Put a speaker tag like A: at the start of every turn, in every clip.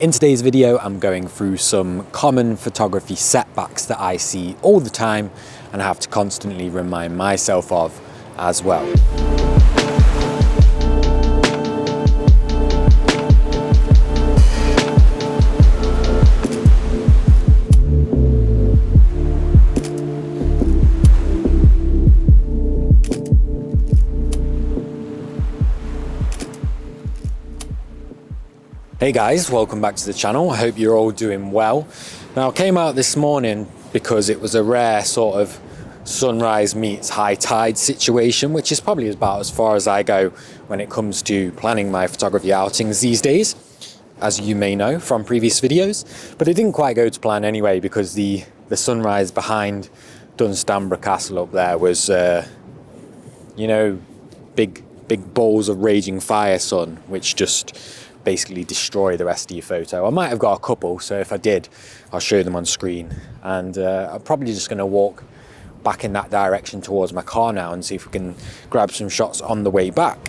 A: In today's video, I'm going through some common photography setbacks that I see all the time and I have to constantly remind myself of as well. Hey guys, welcome back to the channel. I hope you're all doing well. Now I came out this morning because it was a rare sort of sunrise meets high tide situation, which is probably about as far as I go when it comes to planning my photography outings these days, as you may know from previous videos. But it didn't quite go to plan anyway, because the sunrise behind Dunstamborough Castle up there was, big balls of raging fire sun, which just basically destroy the rest of your photo. I might have got a couple, so if I did, I'll show them on screen. And I'm probably just going to walk back in that direction towards my car now and see if we can grab some shots on the way back.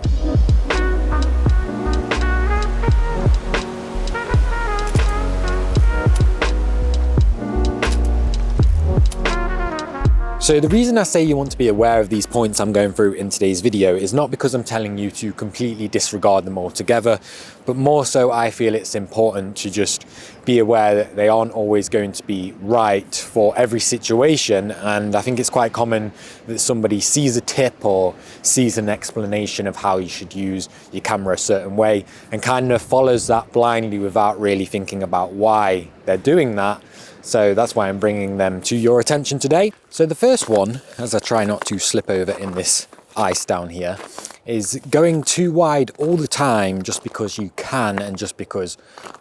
A: So the reason I say you want to be aware of these points I'm going through in today's video is not because I'm telling you to completely disregard them altogether, but more so I feel it's important to just be aware that they aren't always going to be right for every situation. And I think it's quite common that somebody sees a tip or sees an explanation of how you should use your camera a certain way and kind of follows that blindly without really thinking about why they're doing that. So that's why I'm bringing them to your attention today. So the first one, as I try not to slip over in this ice down here, is going too wide all the time just because you can and just because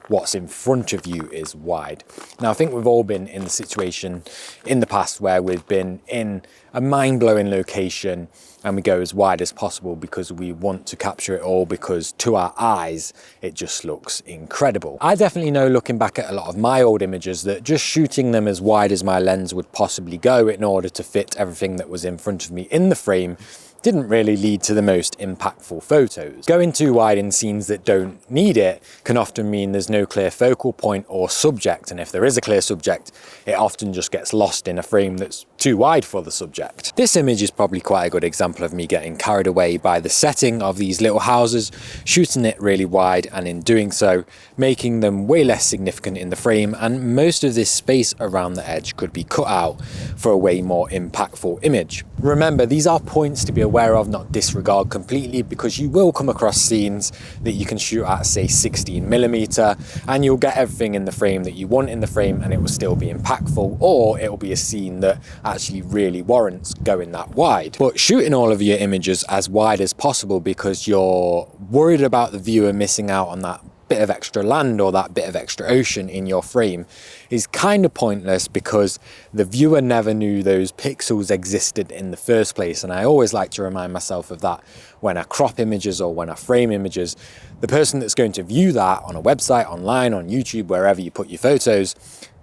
A: what's in front of you is wide. Now I think we've all been in the situation in the past where we've been in a mind-blowing location and we go as wide as possible because we want to capture it all, because to our eyes it just looks incredible. I definitely know, looking back at a lot of my old images, that just shooting them as wide as my lens would possibly go in order to fit everything that was in front of me in the frame didn't really lead to the most impactful photos. Going too wide in scenes that don't need it can often mean there's no clear focal point or subject, and if there is a clear subject, it often just gets lost in a frame that's too wide for the subject. This image is probably quite a good example of me getting carried away by the setting of these little houses, shooting it really wide, and in doing so, making them way less significant in the frame, and most of this space around the edge could be cut out for a way more impactful image. Remember, these are points to be aware of, not disregard completely, because you will come across scenes that you can shoot at, say, 16mm, and you'll get everything in the frame that you want in the frame and it will still be impactful, or it will be a scene that actually really warrants going that wide. But shooting all of your images as wide as possible because you're worried about the viewer missing out on that bit of extra land or that bit of extra ocean in your frame is kind of pointless, because the viewer never knew those pixels existed in the first place. And I always like to remind myself of that when I crop images or when I frame images. The person that's going to view that on a website, online, on YouTube, wherever you put your photos,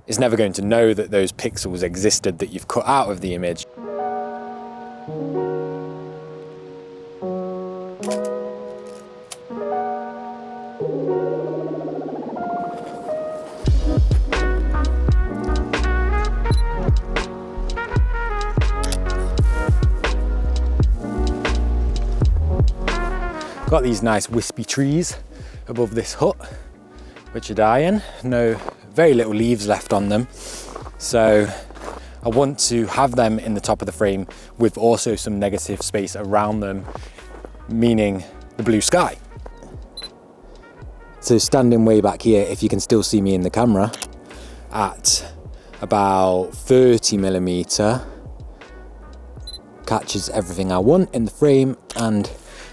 A: is never going to know that those pixels existed that you've cut out of the image. Got these nice wispy trees above this hut, which are dying. No, very little leaves left on them. So I want to have them in the top of the frame with also some negative space around them, meaning the blue sky. So standing way back here, if you can still see me in the camera, at about 30mm, captures everything I want in the frame and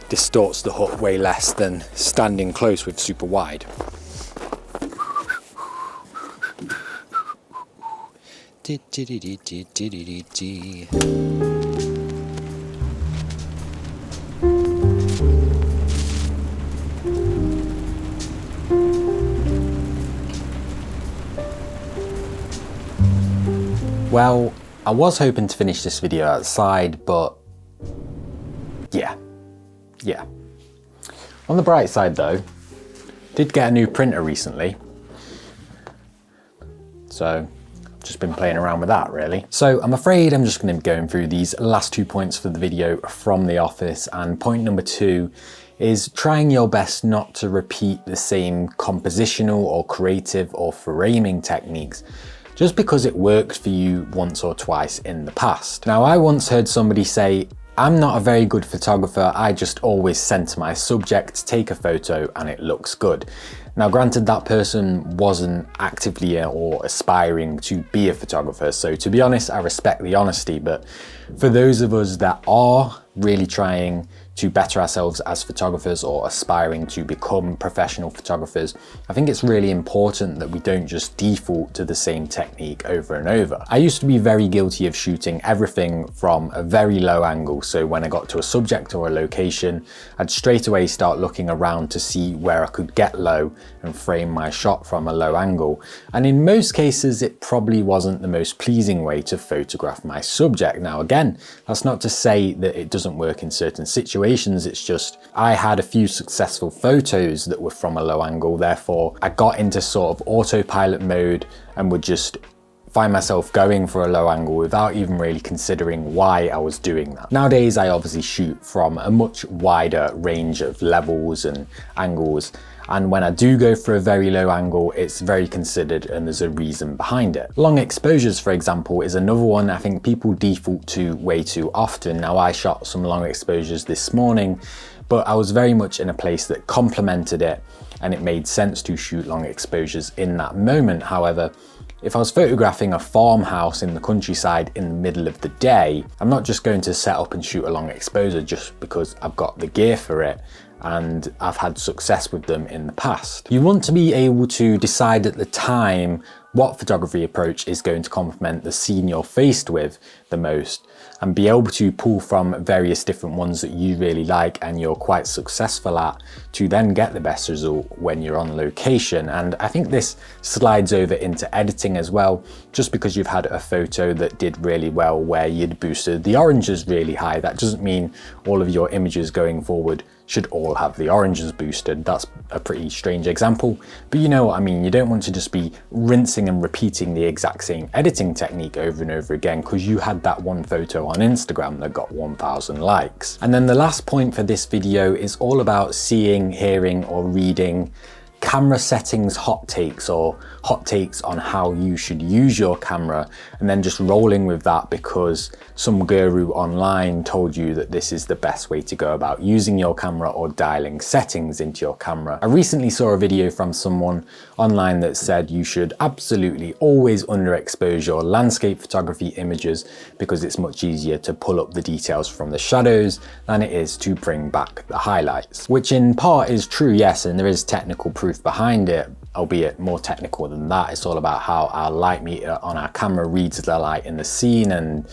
A: distorts the hut way less than standing close with super wide. Well, I was hoping to finish this video outside, but yeah. On the bright side though, did get a new printer recently, So just been playing around with that really. So I'm afraid I'm just going to be going through these last 2 points for the video from the office, and point number 2 is trying your best not to repeat the same compositional or creative or framing techniques just because it worked for you once or twice in the past. Now, I once heard somebody say, "I'm not a very good photographer, I just always center my subject, take a photo and it looks good." Now granted, that person wasn't actively or aspiring to be a photographer, so to be honest, I respect the honesty, but for those of us that are really trying to better ourselves as photographers or aspiring to become professional photographers, I think it's really important that we don't just default to the same technique over and over. I used to be very guilty of shooting everything from a very low angle, so when I got to a subject or a location, I'd straight away start looking around to see where I could get low and frame my shot from a low angle. And in most cases, it probably wasn't the most pleasing way to photograph my subject. Now again, that's not to say that it doesn't work in certain situations. It's just I had a few successful photos that were from a low angle, therefore I got into sort of autopilot mode and would just find myself going for a low angle without even really considering why I was doing that. Nowadays, I obviously shoot from a much wider range of levels and angles, and when I do go for a very low angle, it's very considered and there's a reason behind it. Long exposures, for example, is another one I think people default to way too often. Now, I shot some long exposures this morning, but I was very much in a place that complemented it and it made sense to shoot long exposures in that moment. However, if I was photographing a farmhouse in the countryside in the middle of the day, I'm not just going to set up and shoot a long exposure just because I've got the gear for it and I've had success with them in the past. You want to be able to decide at the time what photography approach is going to complement the scene you're faced with the most, and be able to pull from various different ones that you really like and you're quite successful at to then get the best result when you're on location. And I think this slides over into editing as well. Just because you've had a photo that did really well where you'd boosted the oranges really high, that doesn't mean all of your images going forward should all have the oranges boosted. That's a pretty strange example, but you know what I mean. You don't want to just be rinsing and repeating the exact same editing technique over and over again because you had that one photo on Instagram that got 1,000 likes. And then the last point for this video is all about seeing, hearing, or reading camera settings hot takes, or hot takes on how you should use your camera, and then just rolling with that because some guru online told you that this is the best way to go about using your camera or dialing settings into your camera. I recently saw a video from someone online that said you should absolutely always underexpose your landscape photography images because it's much easier to pull up the details from the shadows than it is to bring back the highlights, which in part is true, yes, and there is technical proof behind it, albeit more technical than that. It's all about how our light meter on our camera reads the light in the scene and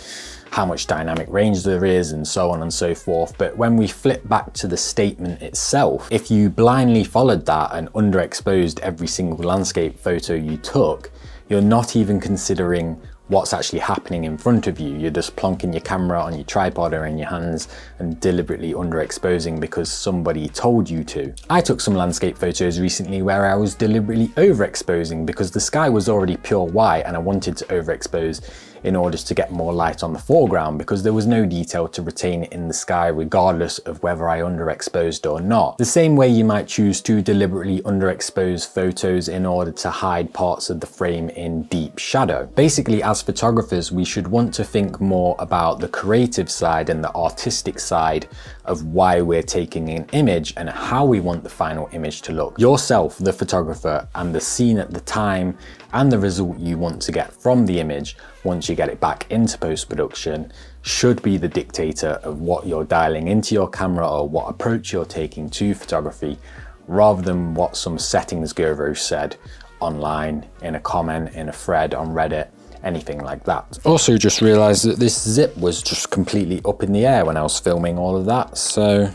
A: how much dynamic range there is and so on and so forth. But when we flip back to the statement itself, if you blindly followed that and underexposed every single landscape photo you took, you're not even considering what's actually happening in front of you. You're just plonking your camera on your tripod or in your hands and deliberately underexposing because somebody told you to. I took some landscape photos recently where I was deliberately overexposing because the sky was already pure white and I wanted to overexpose in order to get more light on the foreground because there was no detail to retain in the sky regardless of whether I underexposed or not. The same way you might choose to deliberately underexpose photos in order to hide parts of the frame in deep shadow. Basically, as photographers, we should want to think more about the creative side and the artistic side of why we're taking an image and how we want the final image to look. Yourself, the photographer, and the scene at the time and the result you want to get from the image once you get it back into post-production should be the dictator of what you're dialing into your camera or what approach you're taking to photography, rather than what some settings guru said online, in a comment, in a thread on Reddit, anything like that. Also just realized that this zip was just completely up in the air when I was filming all of that, so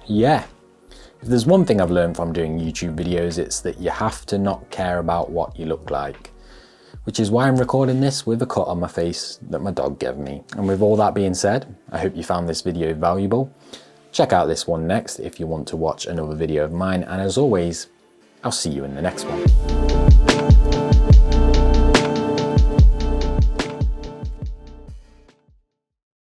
A: yeah. If there's one thing I've learned from doing YouTube videos, it's that you have to not care about what you look like, which is why I'm recording this with a cut on my face that my dog gave me. And with all that being said, I hope you found this video valuable. Check out this one next if you want to watch another video of mine, and as always, I'll see you in the next one.